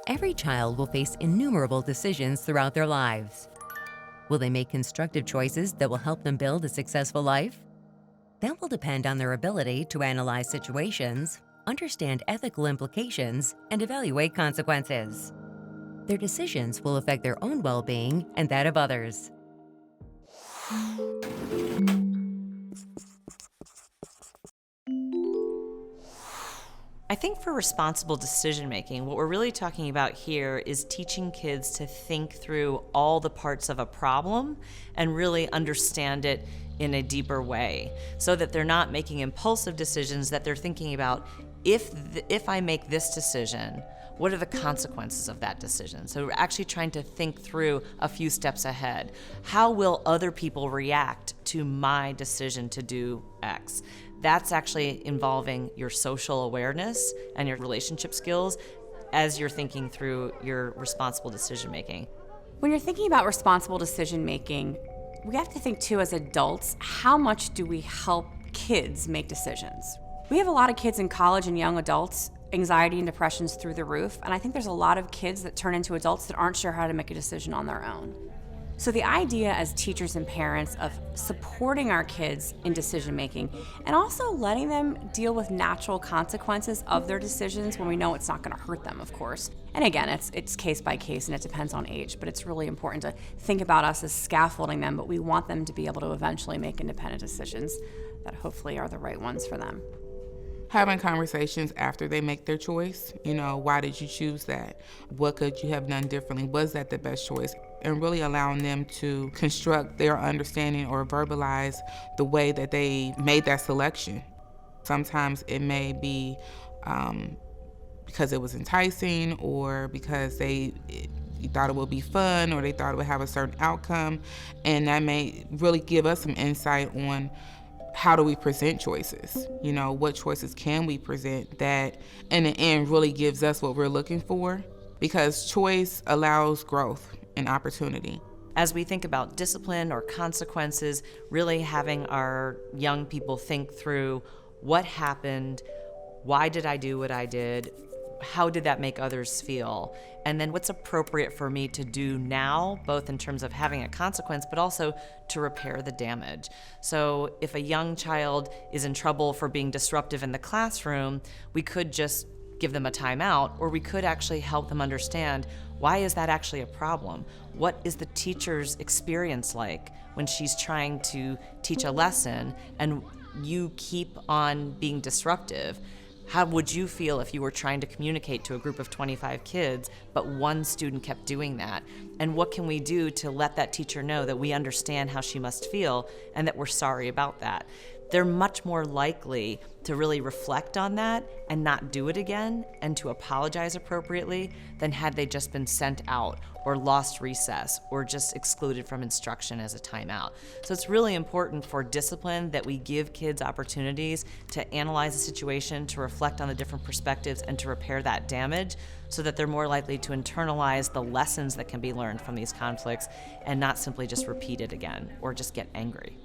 Every child will face innumerable decisions throughout their lives. Will they make constructive choices that will help them build a successful life? That will depend on their ability to analyze situations, understand ethical implications, and evaluate consequences. Their decisions will affect their own well-being and that of others. I think for responsible decision making, what we're really talking about here is teaching kids to think through all the parts of a problem and really understand it in a deeper way, so that they're not making impulsive decisions, that they're thinking about, if I make this decision, what are the consequences of that decision? So we're actually trying to think through a few steps ahead. How will other people react to my decision to do X? That's actually involving your social awareness and your relationship skills as you're thinking through your responsible decision making. When you're thinking about responsible decision making, we have to think too as adults, how much do we help kids make decisions? We have a lot of kids in college and young adults, anxiety and depression's through the roof, and I think there's a lot of kids that turn into adults that aren't sure how to make a decision on their own. So the idea as teachers and parents of supporting our kids in decision making and also letting them deal with natural consequences of their decisions when we know it's not going to hurt them, of course. And again, it's case by case and it depends on age, but it's really important to think about us as scaffolding them, but we want them to be able to eventually make independent decisions that hopefully are the right ones for them. Having conversations after they make their choice, why did you choose that? What could you have done differently? Was that the best choice? And really allowing them to construct their understanding or verbalize the way that they made that selection. Sometimes it may be because it was enticing, or because you thought it would be fun, or they thought it would have a certain outcome, and that may really give us some insight on how do we present choices? What choices can we present that in the end really gives us what we're looking for? Because choice allows growth and opportunity. As we think about discipline or consequences, really having our young people think through what happened, why did I do what I did, how did that make others feel, and then what's appropriate for me to do now, both in terms of having a consequence, but also to repair the damage. So if a young child is in trouble for being disruptive in the classroom, we could just give them a timeout, or we could actually help them understand, why is that actually a problem? What is the teacher's experience like when she's trying to teach a lesson and you keep on being disruptive? How would you feel if you were trying to communicate to a group of 25 kids, but one student kept doing that? And what can we do to let that teacher know that we understand how she must feel and that we're sorry about that? They're much more likely to really reflect on that and not do it again and to apologize appropriately than had they just been sent out or lost recess or just excluded from instruction as a timeout. So it's really important for discipline that we give kids opportunities to analyze the situation, to reflect on the different perspectives, and to repair that damage so that they're more likely to internalize the lessons that can be learned from these conflicts and not simply just repeat it again or just get angry.